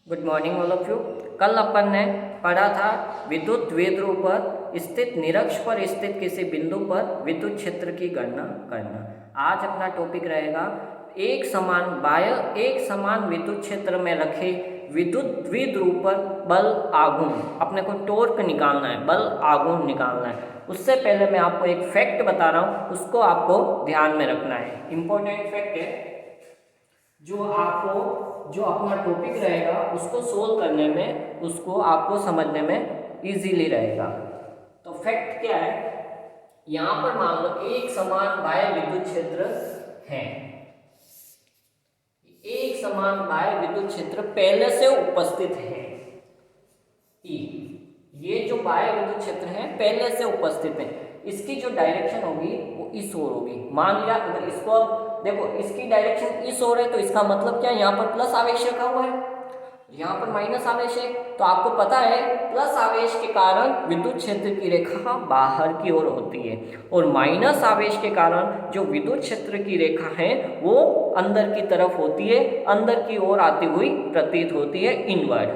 Good morning all of you. कल अपन ने पढ़ा था विद्युत द्विध्रुव पर स्थित निरक्ष पर स्थित किसी बिंदु पर विद्युत क्षेत्र की गणना करना। आज अपना टॉपिक रहेगा एक समान विद्युत क्षेत्र में रखे विद्युत द्विध्रुव पर बल आघूर्ण। अपने को टॉर्क निकालना है, बल आघूर्ण निकालना है। उससे पहले मैं आपको एक फैक्ट बता रहा हूँ, उसको आपको ध्यान में रखना है। इंपॉर्टेंट फैक्ट है जो अपना टॉपिक रहेगा उसको सोल्व करने में, उसको आपको समझने में इजीली रहेगा। तो फैक्ट क्या है, यहां पर मान लो एक समान बाह्य विद्युत क्षेत्र है। एक समान बाह्य विद्युत क्षेत्र पहले से उपस्थित है। ये जो बाह्य विद्युत क्षेत्र है पहले से उपस्थित है। इसकी जो डायरेक्शन होगी वो इस ओर होगी। मान लिया अगर इसको अब देखो, इसकी डायरेक्शन इस ओर है तो इसका मतलब क्या है, यहाँ पर प्लस आवेश रखा हुआ है, यहाँ पर माइनस आवेश है। तो आपको पता है प्लस आवेश के कारण विद्युत क्षेत्र की रेखा बाहर की ओर होती है और माइनस आवेश के कारण जो विद्युत क्षेत्र की रेखा है वो अंदर की तरफ होती है, अंदर की ओर आती हुई प्रतीत होती है, इनवर्ड।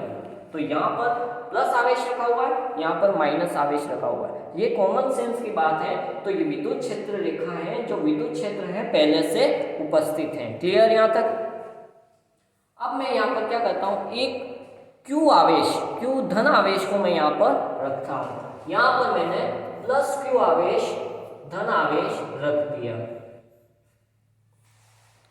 तो यहाँ पर प्लस आवेश रखा हुआ है, यहाँ पर माइनस आवेश रखा हुआ है। ये कॉमन सेंस की बात है। तो ये विद्युत क्षेत्र रेखा है, जो विद्युत क्षेत्र है पहले से उपस्थित है। क्लियर यहाँ तक? अब मैं यहाँ पर क्या करता हूँ, एक क्यू धन आवेश को मैं यहाँ पर रखता हूँ। यहाँ पर मैंने प्लस क्यू आवेश धन आवेश रख दिया।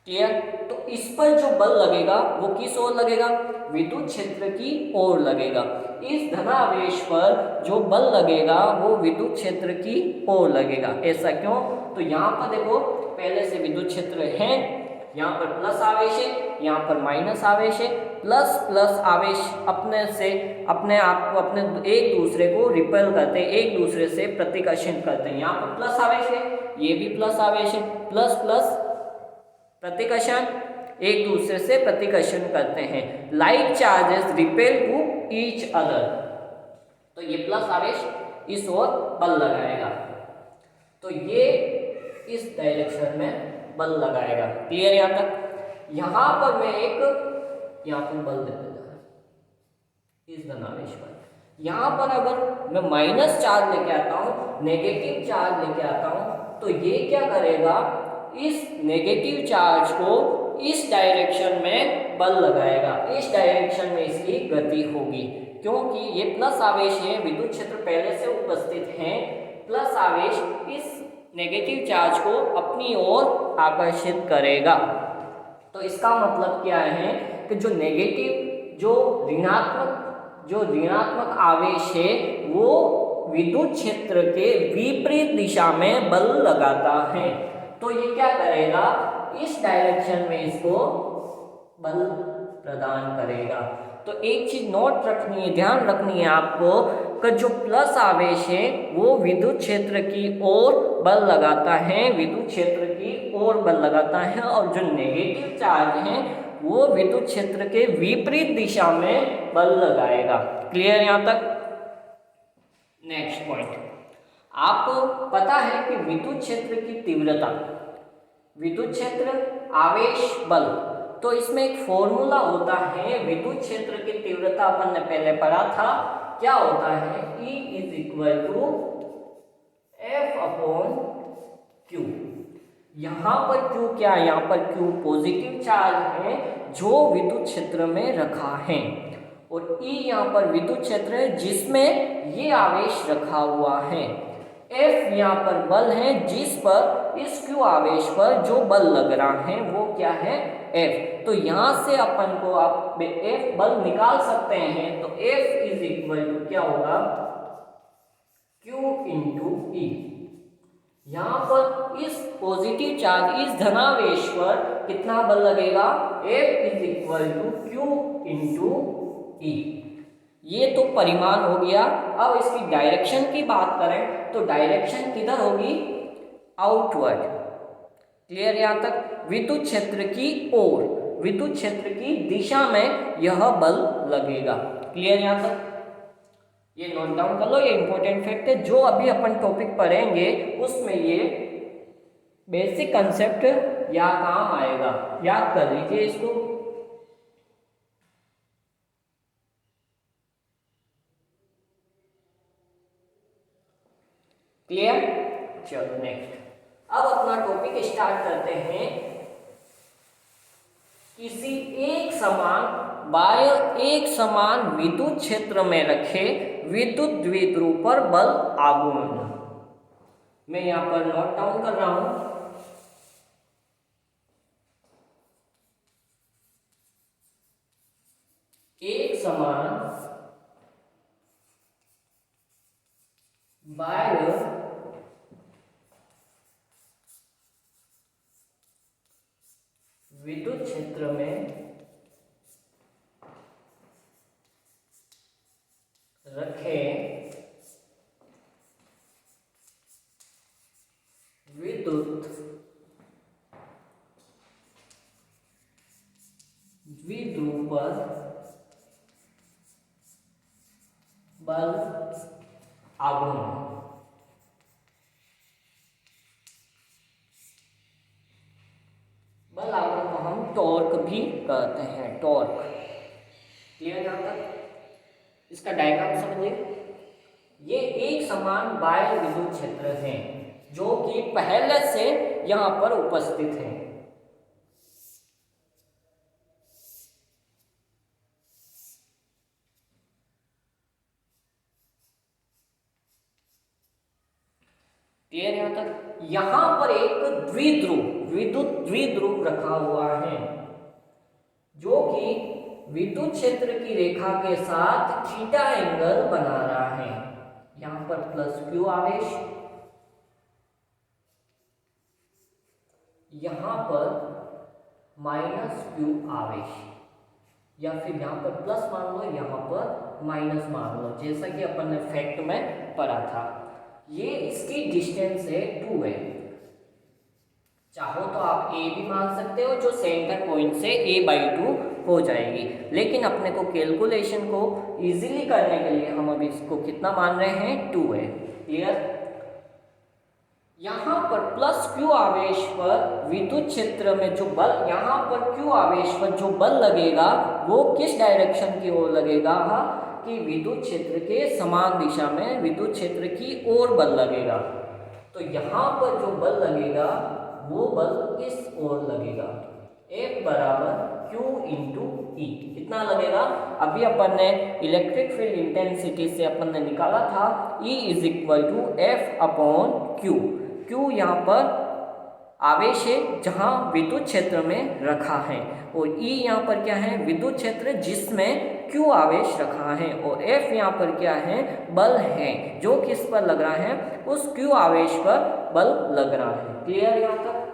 क्लियर? तो इस पर जो बल लगेगा वो किस ओर लगेगा, विद्युत क्षेत्र की ओर लगेगा। इस धनावेश पर जो बल लगेगा वो विद्युत क्षेत्र की ओर लगेगा। ऐसा क्यों? तो यहाँ पर देखो पहले से विद्युत क्षेत्र है, यहाँ पर प्लस आवेश है, यहाँ पर माइनस आवेश है। प्लस प्लस आवेश अपने आप को अपने एक दूसरे को रिपेल करते हैं, एक दूसरे से प्रतिकर्षण करते हैं। यहाँ पर प्लस आवेश है, ये भी प्लस आवेश है, प्लस प्लस प्रतिकर्षण, एक दूसरे से प्रतिकर्षण करते हैं। Like charges repel to each other. तो ये प्लस आवेश इस ओर बल लगाएगा, तो ये इस डायरेक्शन में बल लगाएगा। क्लियर यहाँ तक? यहां पर मैं यहाँ पर बल दे देता इस धनावेश पर। यहां पर अगर मैं माइनस चार्ज लेके आता हूं, नेगेटिव चार्ज लेके आता हूं, तो ये क्या करेगा, इस नेगेटिव चार्ज को इस डायरेक्शन में बल लगाएगा, इस डायरेक्शन में इसकी गति होगी। क्योंकि ये प्लस आवेश है, विद्युत क्षेत्र पहले से उपस्थित है। प्लस आवेश इस नेगेटिव चार्ज को अपनी ओर आकर्षित करेगा। तो इसका मतलब क्या है कि जो ऋणात्मक आवेश है वो विद्युत क्षेत्र के विपरीत दिशा में बल लगाता है। तो ये क्या करेगा, इस डायरेक्शन में इसको बल प्रदान करेगा। तो एक चीज नोट रखनी है, ध्यान रखनी है आपको कि जो प्लस आवेश है वो विद्युत क्षेत्र की ओर बल लगाता है, विद्युत क्षेत्र की ओर बल लगाता है, और जो नेगेटिव चार्ज है वो विद्युत क्षेत्र के विपरीत दिशा में बल लगाएगा। क्लियर यहाँ तक? नेक्स्ट पॉइंट, आपको पता है कि विद्युत क्षेत्र की तीव्रता, विद्युत क्षेत्र आवेश बल, तो इसमें एक फॉर्मूला होता है विद्युत क्षेत्र की तीव्रता। अपन ने पहले पढ़ा था, क्या होता है, E is equal to F upon Q। यहां पर Q क्या है, यहां पर Q पॉजिटिव चार्ज है जो विद्युत क्षेत्र में रखा है, और E यहाँ पर विद्युत क्षेत्र है जिसमें ये आवेश रखा हुआ है। F यहाँ पर बल है जिस पर इस Q आवेश पर जो बल लग रहा है वो क्या है, F। तो यहाँ से अपन को आप F बल निकाल सकते हैं। तो F इज इक्वल टू क्या होगा, Q इंटू E। यहाँ पर इस पॉजिटिव चार्ज, इस धनावेश पर कितना बल लगेगा, F is equal to Q into E। ये तो परिमाण हो गया। अब इसकी डायरेक्शन की बात करें तो डायरेक्शन किधर होगी, आउटवर्ड। क्लियर यहाँ तक? विद्युत क्षेत्र की ओर, विद्युत क्षेत्र की दिशा में यह बल लगेगा। क्लियर यहाँ तक? ये नोट डाउन कर लो, ये इंपॉर्टेंट फैक्ट है। जो अभी अपन टॉपिक पढ़ेंगे उसमें ये बेसिक कंसेप्ट या काम आएगा, याद कर लीजिए इसको। क्लियर? चलो नेक्स्ट, अब अपना टॉपिक स्टार्ट करते हैं। किसी एक समान विद्युत क्षेत्र में रखे विद्युत द्विध्रुव पर बल आघूर्ण। मैं यहां पर नोट डाउन कर रहा हूं। एक समान बाह्य विद्युत क्षेत्र में रखे विद्युत द्विध्रुव पर बल आघूर्ण। बल आघूर्ण को हम टॉर्क भी कहते हैं, टॉर्क। क्लियर यहां तक? इसका डायग्राम समझिए। ये एक समान बाह्य विद्युत क्षेत्र है जो कि पहले से यहां पर उपस्थित है। क्लियर यहां तक? यहां पर एक द्विध्रुव, विद्युत द्विध्रुव रखा हुआ है जो कि विद्युत क्षेत्र की रेखा के साथ थीटा एंगल बना रहा है। यहां पर प्लस क्यू आवेश, यहां पर माइनस क्यू आवेश, या फिर यहां पर प्लस मान लो, यहां पर माइनस मान लो, जैसा कि अपन ने फैक्ट में पढ़ा था। ये इसकी डिस्टेंस है 2 है। चाहो तो आप ए भी मान सकते हो, जो सेंटर पॉइंट से a/2 हो जाएगी, लेकिन अपने को कैलकुलेशन को इजीली करने के लिए हम अभी इसको कितना मान रहे हैं, 2 है। क्लियर? यहां पर प्लस क्यू आवेश पर विद्युत क्षेत्र में जो बल, यहां पर क्यू आवेश पर जो बल लगेगा वो किस डायरेक्शन की ओर लगेगा, कि विद्युत क्षेत्र के समान दिशा में विद्युत क्षेत्र की ओर बल लगेगा। तो यहां पर जो बल लगेगा वो बल इस ओर लगेगा। F बराबर Q इंटू ई। कितना लगेगा? अभी अपन ने इलेक्ट्रिक फील्ड इंटेंसिटी से अपन ने निकाला था E is equal to F upon Q. Q यहाँ पर आवेश है जहाँ विद्युत क्षेत्र में रखा है, और E यहाँ पर क्या है, विद्युत क्षेत्र जिसमें Q आवेश रखा है, और F यहाँ पर क्या है, बल है जो किस पर लग रहा है, उस Q आवेश पर बल लग रहा है। क्लियर यहाँ तक?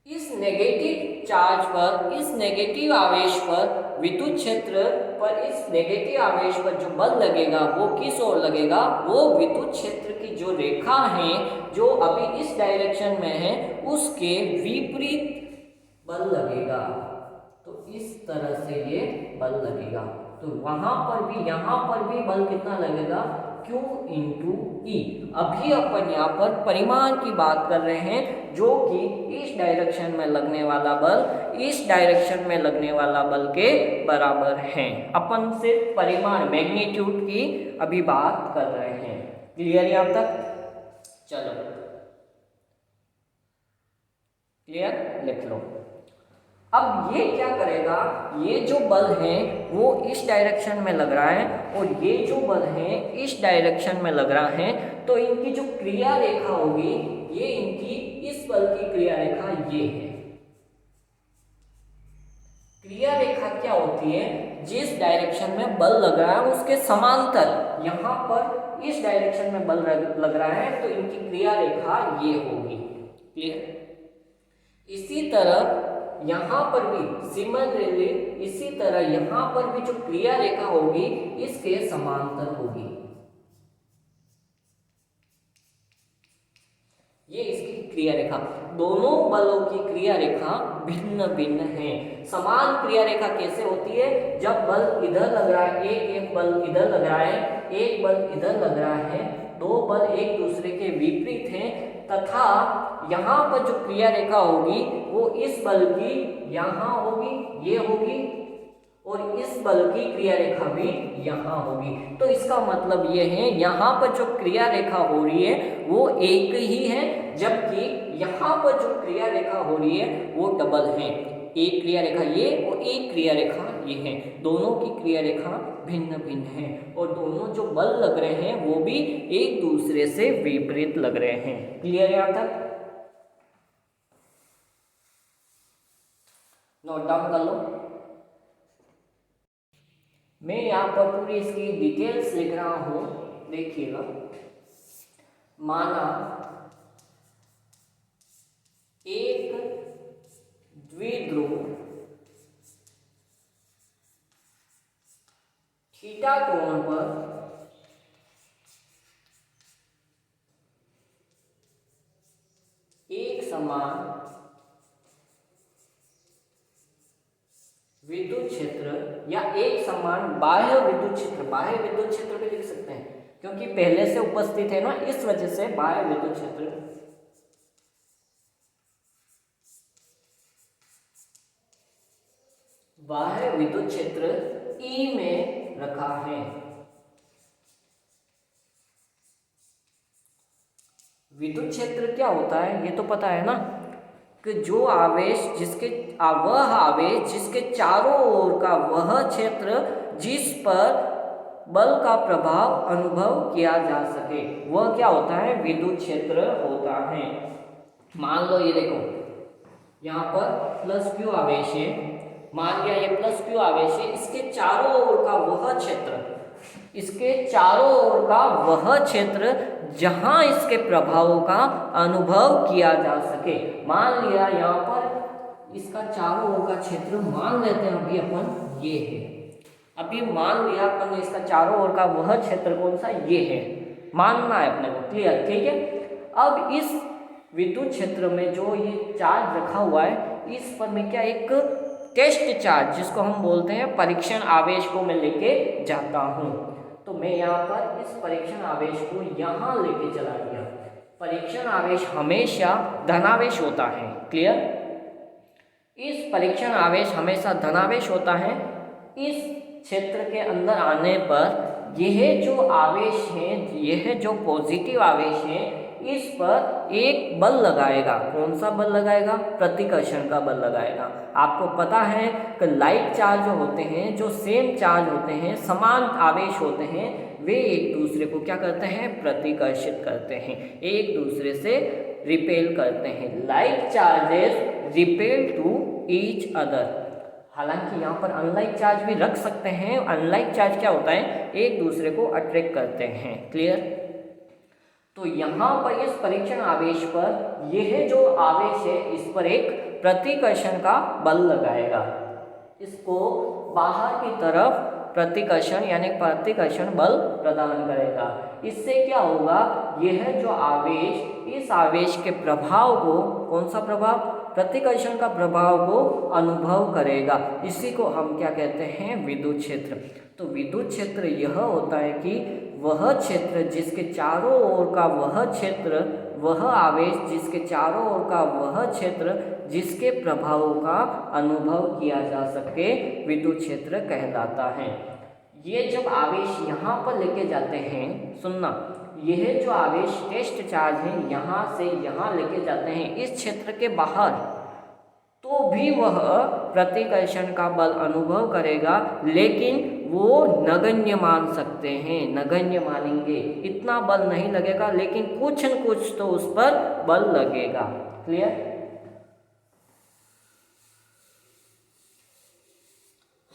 इस नेगेटिव चार्ज पर, इस नेगेटिव आवेश पर, विद्युत क्षेत्र पर इस नेगेटिव आवेश पर जो बल लगेगा वो किस ओर लगेगा, वो विद्युत क्षेत्र की जो रेखा है जो अभी इस डायरेक्शन में है उसके विपरीत बल लगेगा। तो इस तरह से ये बल लगेगा। तो वहां पर भी, यहां पर भी बल कितना लगेगा, Q इंटू ई। अभी अपन यहाँ पर परिमाण की बात कर रहे हैं, जो कि इस डायरेक्शन में लगने वाला बल इस डायरेक्शन में लगने वाला बल के बराबर है। अपन सिर्फ परिमाण, मैग्नीट्यूड की अभी बात कर रहे हैं। क्लियर यहाँ तक? चलो क्लियर, लिख लो। अब ये क्या करेगा, ये जो बल है वो इस डायरेक्शन में लग रहा है, और ये जो बल है इस डायरेक्शन में लग रहा है, तो इनकी जो क्रिया रेखा होगी, ये इनकी इस बल की क्रिया रेखा ये है। क्रिया रेखा क्या होती है, जिस डायरेक्शन में बल लग रहा है उसके समांतर, यहाँ पर इस डायरेक्शन में बल लग रहा है तो इनकी क्रिया रेखा ये होगी। क्लियर? इसी तरह यहाँ पर भी सिमिलरली, इसी तरह यहाँ पर भी जो क्रिया रेखा होगी इसके समांतर होगी। ये इसकी क्रिया रेखा, दोनों बलों की क्रिया रेखा भिन्न भिन्न है। समान क्रिया रेखा कैसे होती है, जब बल इधर लग रहा है, एक बल इधर लग रहा है, एक बल इधर लग रहा है, दो बल एक दूसरे के विपरीत हैं, तथा यहाँ पर जो क्रिया रेखा होगी वो इस बल की यहाँ होगी, ये होगी, और इस बल की क्रिया रेखा भी यहाँ होगी। तो इसका मतलब ये है यहाँ पर जो क्रिया रेखा हो रही है वो एक ही है, जबकि यहाँ पर जो क्रिया रेखा हो रही है वो डबल है। एक क्रिया रेखा ये और एक क्रिया रेखा ये है, दोनों की क्रिया रेखा भिन्न भिन्न है और दोनों जो बल लग रहे हैं वो भी एक दूसरे से विपरीत लग रहे हैं। क्लियर है यहाँ तक? नोट डाउन कर लो। मैं यहाँ पर पूरी इसकी डिटेल्स लिख रहा हूं, देखिएगा। माना एक द्विध्रुव थीटा कोण पर एक समान विद्युत क्षेत्र या एक समान बाह्य विद्युत क्षेत्र, बाह्य विद्युत क्षेत्र भी लिख सकते हैं क्योंकि पहले से उपस्थित है ना, इस वजह से बाह्य विद्युत क्षेत्र, बाह्य विद्युत क्षेत्र ई में रखा है। विद्युत क्षेत्र क्या होता है ये तो पता है ना, कि जो आवेश जिसके वह आवेश जिसके चारों ओर का वह क्षेत्र जिस पर बल का प्रभाव अनुभव किया जा सके, वह क्या होता है? विद्युत क्षेत्र होता है। मान लो ये देखो, यहाँ पर प्लस क्यू आवेश है, मान लिया ये प्लस क्यू आवेश है, इसके चारों ओर का वह क्षेत्र, इसके चारों ओर का वह क्षेत्र जहां इसके प्रभावों का अनुभव किया जा सके। मान लिया यहाँ पर इसका चारों ओर का क्षेत्र मान लेते हैं अभी अपन ये है, अभी मान लिया अपन इसका चारों ओर का वह क्षेत्र कौन सा? ये है, मानना है अपने को। क्लियर? ठीक है। अब इस विद्युत क्षेत्र में जो ये चार्ज रखा हुआ है, इस पर मैं क्या एक टेस्ट चार्ज जिसको हम बोलते हैं परीक्षण आवेश को मैं लेके जाता हूँ। तो मैं यहाँ पर इस परीक्षण आवेश को यहाँ लेके चला गया। परीक्षण आवेश हमेशा धनावेश होता है। क्लियर? इस परीक्षण आवेश हमेशा धनावेश होता है। इस क्षेत्र के अंदर आने पर यह जो आवेश है, यह जो पॉजिटिव आवेश है, इस पर एक बल लगाएगा। कौन सा बल लगाएगा? प्रतिकर्षण का बल लगाएगा। आपको पता है कि लाइक चार्ज जो होते हैं, जो सेम चार्ज होते हैं, समान आवेश होते हैं, वे एक दूसरे को क्या करते हैं? प्रतिकर्षित करते हैं, एक दूसरे से रिपेल करते हैं। Like charges repel to each other. हालांकि यहाँ पर अनलाइक चार्ज भी रख सकते हैं। अनलाइक चार्ज क्या होता है? एक दूसरे को अट्रैक्ट करते हैं। क्लियर? तो यहाँ पर इस परीक्षण आवेश पर यह जो आवेश है, इस पर एक प्रतिकर्षण का बल लगाएगा। इसको बाहर की तरफ प्रतिकर्षण यानी प्रतिकर्षण बल प्रदान करेगा। इससे क्या होगा? यह जो आवेश, इस आवेश के प्रभाव को, कौन सा प्रभाव? प्रतिकर्षण का प्रभाव को अनुभव करेगा। इसी को हम क्या कहते हैं? विद्युत क्षेत्र। तो विद्युत क्षेत्र यह होता है कि वह क्षेत्र जिसके चारों ओर का वह क्षेत्र, वह आवेश जिसके चारों ओर का वह क्षेत्र जिसके प्रभावों का अनुभव किया जा सके, विद्युत क्षेत्र कहलाता है। ये जब आवेश यहाँ पर लेके जाते हैं, सुनना, यह जो आवेश टेस्ट चार्ज है यहाँ से यहाँ लेके जाते हैं इस क्षेत्र के बाहर, तो भी वह प्रतिकर्षण का बल अनुभव करेगा, लेकिन वो नगण्य मान सकते हैं, नगण्य मानेंगे। इतना बल नहीं लगेगा, लेकिन कुछ न कुछ तो उस पर बल लगेगा। क्लियर?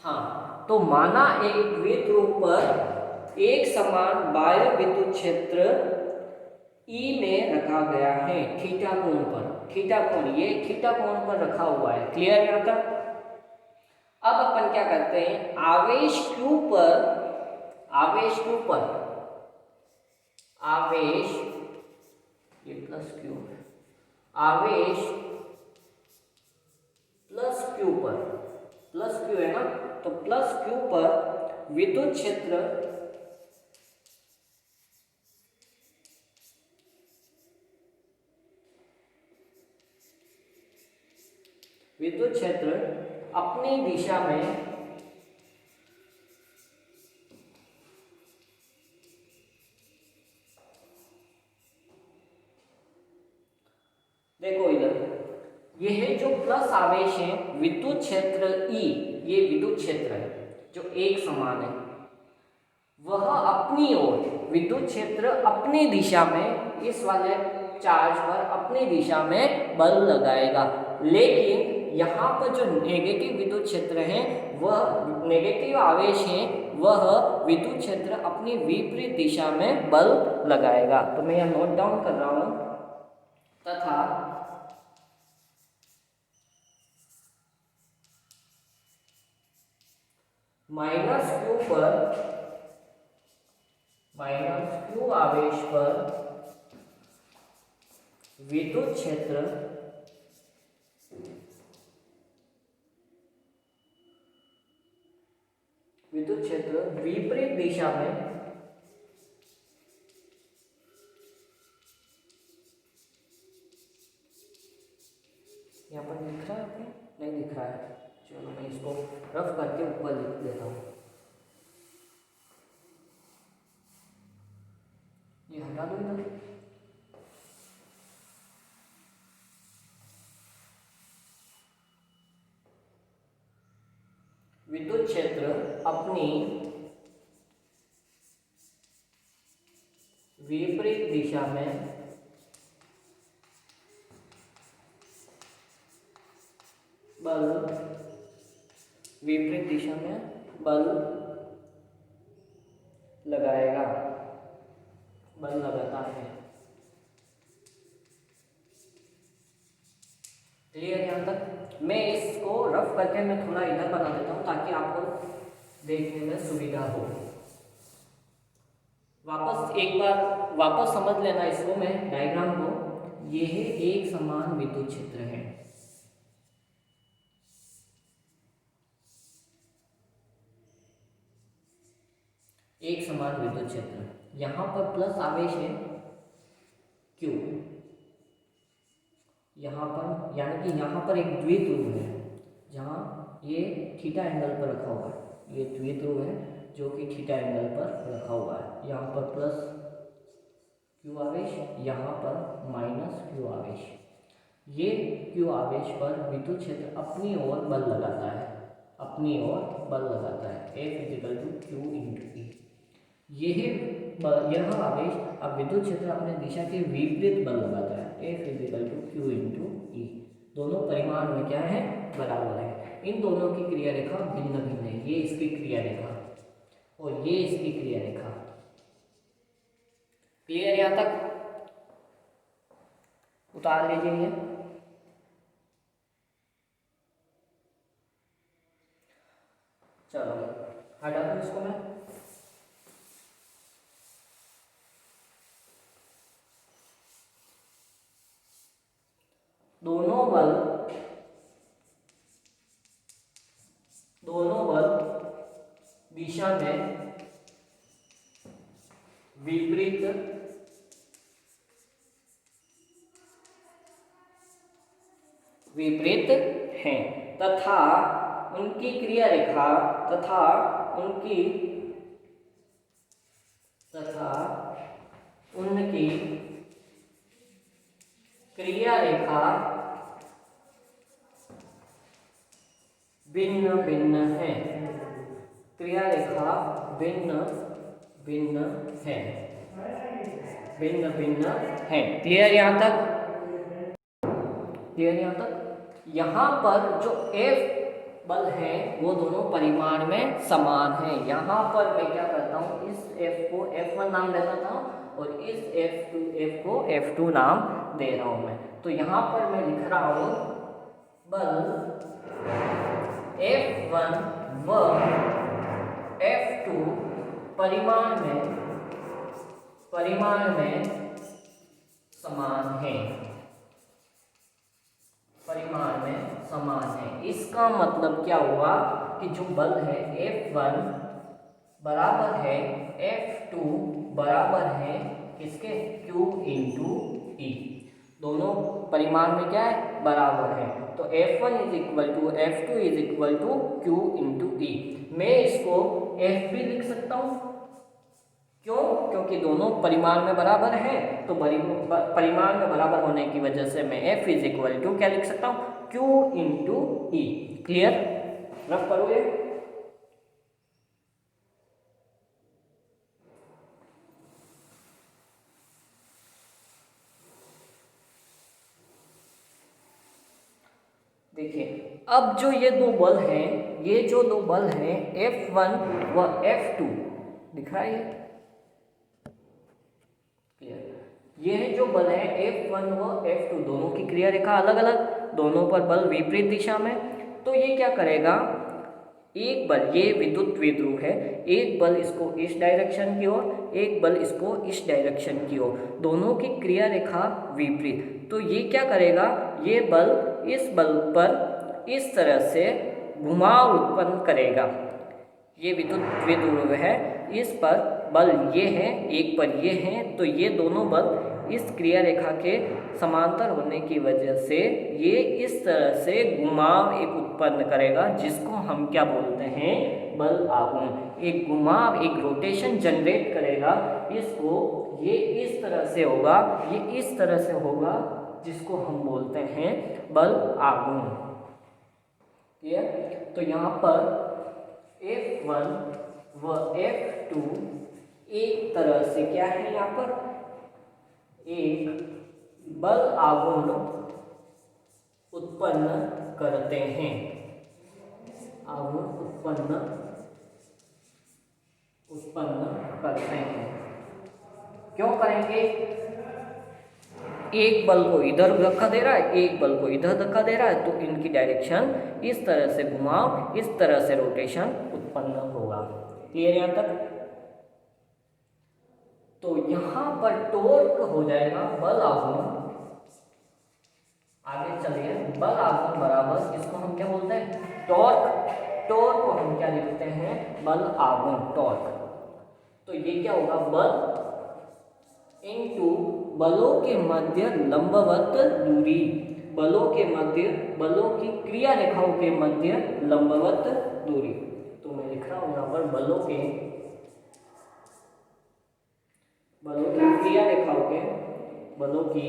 हाँ, तो माना एक द्विध्रुव पर एक समान बाह्य विद्युत क्षेत्र ई में रखा गया है थीटा कोण पर। थीटा कोण, ये थीटा कोण पर रखा हुआ है। क्लियर यहाँ तक? अब अपन क्या करते हैं? आवेश Q पर, आवेश Q पर, आवेश, ये प्लस Q, आवेश प्लस Q पर, प्लस Q है ना, तो प्लस Q पर विद्युत क्षेत्र, विद्युत क्षेत्र अपनी दिशा में यह जो प्लस आवेश है विद्युत क्षेत्र E, ये विद्युत क्षेत्र है जो एक समान है, वह अपनी ओर विद्युत क्षेत्र अपनी दिशा में इस वाले चार्ज पर अपनी दिशा में बल लगाएगा। लेकिन यहाँ पर जो नेगेटिव विद्युत क्षेत्र है, वह नेगेटिव आवेश है, वह विद्युत क्षेत्र अपनी विपरीत दिशा में बल लगाएगा। तो मैं यहाँ नोट डाउन कर रहा हूँ, तथा माइनस क्यू आवेश पर विद्युत क्षेत्र विपरीत दिशा में यहाँ पर दिख रहा है आपको? नहीं दिख रहा है, चलो मैं इसको रफ करके ऊपर लिख देता हूँ। ये हटा दो इधर। विद्युत क्षेत्र अपनी विपरीत दिशा में बल लगाएगा, बल लगाता है। क्लियर यहाँ तक? मैं इसको रफ करके मैं थोड़ा इधर बना देता हूँ ताकि आपको देखने में सुविधा हो। एक बार वापस समझ लेना इसको, मैं डायग्राम को। यह एक समान विद्युत क्षेत्र है, एक समान विद्युत क्षेत्र। यहाँ पर प्लस आवेश है Q, यहाँ पर, यानी कि यहाँ पर एक द्विध्रुव है, जहाँ ये थीटा एंगल पर रखा हुआ है। ये द्विध्रुव है जो कि थीटा एंगल पर रखा हुआ है। यहाँ पर प्लस Q आवेश, यहाँ पर माइनस Q आवेश। ये Q आवेश पर विद्युत क्षेत्र अपनी ओर बल लगाता है, अपनी ओर बल लगाता है। F = Q × E। यह आवेश अब विद्युत क्षेत्र अपने दिशा के विपरीत बल लगाता है। F = Q × E। दोनों परिमाण में क्या है? बराबर है। इन दोनों की क्रिया रेखा भिन्न भिन्न है। ये इसकी क्रिया रेखा और ये इसकी क्रिया रेखा। क्लियर यहाँ तक? उतार लीजिए ये। चलो हटा दूं इसको मैं। दोनों बल दिशा में विपरीत हैं तथा उनकी क्रिया रेखा भिन्न भिन्न है। क्रिया रेखा भिन्न भिन्न है। क्लियर यहाँ तक? यहाँ पर जो F बल है वो दोनों परिमाण में समान है। यहाँ पर मैं क्या करता हूँ, इस F को F1 नाम दे देता हूँ और इस F को F2 नाम दे रहा हूँ मैं। तो यहाँ पर मैं लिख रहा हूँ बल F1 व F2 परिमाण में समान है। इसका मतलब क्या हुआ कि जो बल है F1 बराबर है F2 बराबर है किसके? Q × E। दोनों परिमाण में क्या है? बराबर है। तो F1 = F2 = Q × E। मैं इसको F भी लिख सकता हूँ। क्यों? क्योंकि दोनों परिमाण में बराबर है, तो परिमाण में बराबर होने की वजह से मैं F = क्या लिख सकता हूँ? Q इंटू ई। क्लियर? रफ करो ये। देखिए अब जो ये दो बल हैं, ये जो दो बल हैं F1 व F2 दिख रहा है ये? क्लियर? ये है जो बल है F1 व F2, दोनों की क्रिया रेखा अलग अलग, दोनों पर बल विपरीत दिशा में। तो ये क्या करेगा, एक बल, ये विद्युत द्विध्रुव है, एक बल इसको इस डायरेक्शन की ओर, एक बल इसको इस डायरेक्शन की ओर, दोनों की क्रिया रेखा विपरीत। तो ये क्या करेगा, ये बल इस बल पर इस तरह से घुमाव उत्पन्न करेगा। ये विद्युत द्विध्रुव है, इस पर बल ये है, एक पर ये है, तो ये दोनों बल इस क्रिया रेखा के समांतर होने की वजह से ये इस तरह से घुमाव एक उत्पन्न करेगा, जिसको हम क्या बोलते हैं, बल आघूर्ण। एक घुमाव, एक रोटेशन जनरेट करेगा, इसको ये इस तरह से होगा, ये इस तरह से होगा, जिसको हम बोलते हैं बल आघूर्ण। ठीक? तो यहाँ पर F1 व F2 एक तरह से क्या है, यहाँ पर एक बल आघूर्ण उत्पन्न करते हैं, आघूर्ण उत्पन्न करते हैं। क्यों करेंगे, एक बल को इधर धक्का दे रहा है, एक बल को इधर धक्का दे रहा है, तो इनकी डायरेक्शन इस तरह से घुमाव, इस तरह से रोटेशन उत्पन्न होगा। क्लियर यहाँ तक? तो यहाँ पर टॉर्क हो जाएगा बल आघूर्ण, आगे चलिए, बल आघूर्ण बराबर इसको हम क्या बोलते हैं, टॉर्क। टॉर्क को हम क्या लिखते हैं, बल आघूर्ण, टॉर्क। तो ये क्या होगा, बल इनटू बलों के मध्य लंबवत दूरी, बलों के मध्य, बलों की क्रिया रेखाओं के मध्य लंबवत दूरी। तो मैं लिख रहा हूं यहाँ पर बलों की क्रिया रेखाओं के, बलों की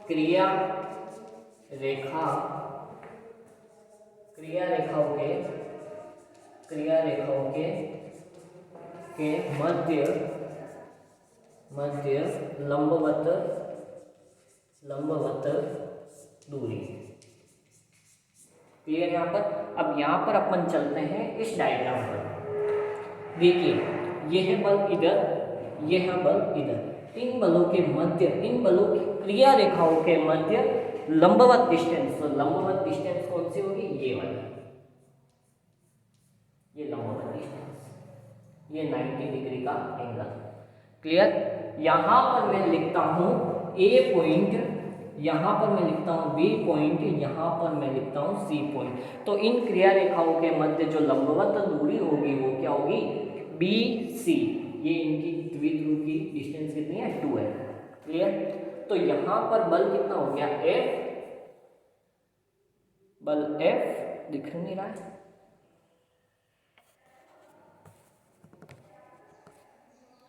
क्रिया रेखाओं के मध्य लंबवत दूरी। क्लियर यहाँ पर? अब यहाँ पर अपन चलते हैं इस डायग्राम पर। देखिए ये है बल इधर, ये है बल इधर, इन बलों के मध्य, इन बलों की क्रिया रेखाओं के मध्य लंबवत डिस्टेंस, तो लंबवत डिस्टेंस कौन सी होगी, ये वाली, ये लंबवत डिस्टेंस, ये 90 डिग्री का एंगल। क्लियर? यहाँ पर मैं लिखता हूँ A पॉइंट, यहाँ पर मैं लिखता हूँ B पॉइंट, यहाँ पर मैं लिखता हूँ C पॉइंट। तो इन क्रिया रेखाओं के मध्य जो लंबवत दूरी होगी वो क्या होगी, BC। ये इनकी द्विध्रुव की डिस्टेंस कितनी है, 2 है। क्लियर? तो यहाँ पर बल कितना हो गया, F, बल F दिख नहीं रहा है,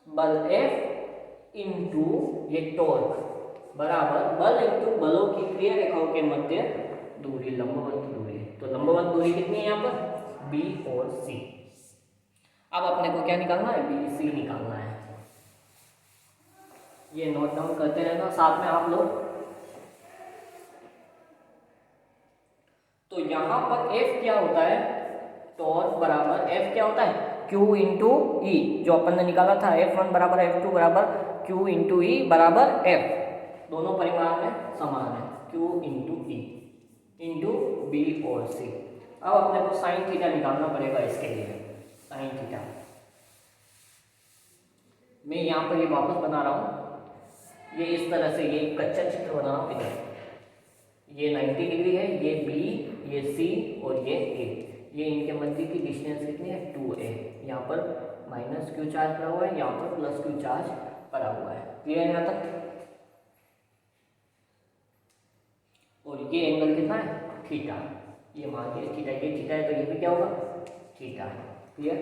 बल F इंटू ये टॉर्क बराबर बल इंटू बलों की क्रिया रेखाओं के मध्य दूरी, लंबवत दूरी। तो लंबवत दूरी कितनी है यहाँ पर, B और C। अब अपने को क्या निकालना है, BC निकालना है। ये नोट डाउन करते रहना साथ में आप लोग। तो यहाँ पर F क्या होता है, टॉर्क बराबर F क्या होता है, Q इंटू ई, जो अपन ने निकाला था F1 बराबर F2 बराबर Q इंटू ई बराबर F, दोनों परिमाण में समान है, Q into E into B और C। अब अपने को साइन थीटा निकालना पड़ेगा इसके लिए, साइन थीटा। मैं यहाँ पर ये वापस बना रहा हूँ, ये इस तरह से ये कच्चा चित्र बना रहा हूँ। इधर ये 90 डिग्री है, ये B, ये C और ये A, ये इनके मध्य की डिस्टेंस कितनी है, 2a। यहाँ पर माइनस क्यू चार्ज पड़ा हुआ है, यहाँ पर प्लस क्यू चार्ज पड़ा हुआ है। क्लियर यहाँ तक? और ये एंगल कितना है, थीटा। ये मान लीजिए थीटा, ये थीटा है तो ये भी क्या होगा, थीटा। क्लियर?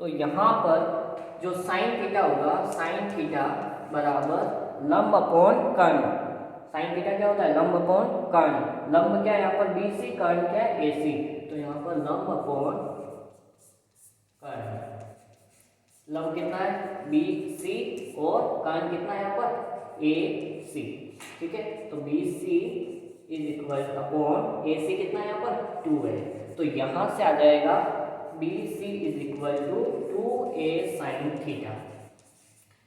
तो यहाँ पर जो साइन थीटा होगा, साइन थीटा बराबर लंब अपॉन कर्ण। साइन थीटा क्या होता है? लंब अपॉन कर्ण। लंब क्या है यहाँ पर? BC, कर्ण क्या है? AC। तो यहाँ पर लंब अपॉन कर्ण, लंब कितना है? BC और कर्ण कितना है यहाँ पर? AC। ठीक है, तो BC is equal upon AC कितना है यहाँ पर? 2 है। तो यहाँ से आ जाएगा BC is equal to 2A sine theta.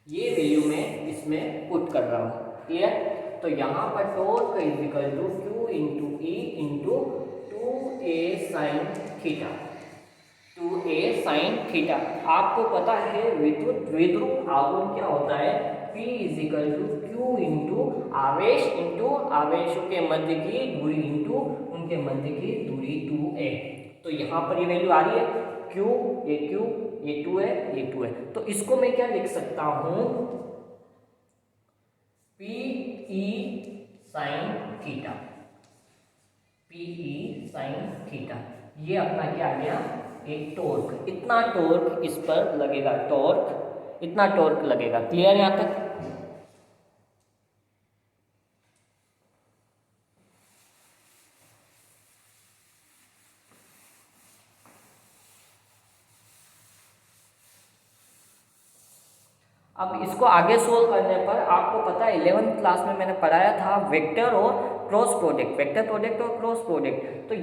ये वैल्यू मैं इसमें पुट कर रहा हूँ। क्लियर? तो यहाँ पर torque is equal to Q into E into 2A sine theta. 2A sine theta. आपको पता है विद्युत द्विध्रुव आघूर्ण क्या होता है? P is equal to Q into आवेश इंटू आवेशों के मध्य की दूरी इंटू उनके मध्य की दूरी 2A। तो यहाँ पर ये वैल्यू आ रही है Q, ये 2 है, ये 2 है। तो इसको मैं क्या लिख सकता हूँ? PE sine theta. PE sign theta, ये अपना क्या आ गया? एक टॉर्क। इतना टॉर्क इस पर लगेगा, टॉर्क इतना टॉर्क लगेगा। क्लियर यहाँ तक? अब इसको आगे सोल्व करने पर आपको पता है 11th क्लास में मैंने पढ़ाया था वेक्टर और क्रॉस प्रोडक्ट, वेक्टर प्रोडक्ट और क्रॉस प्रोडक्ट। तो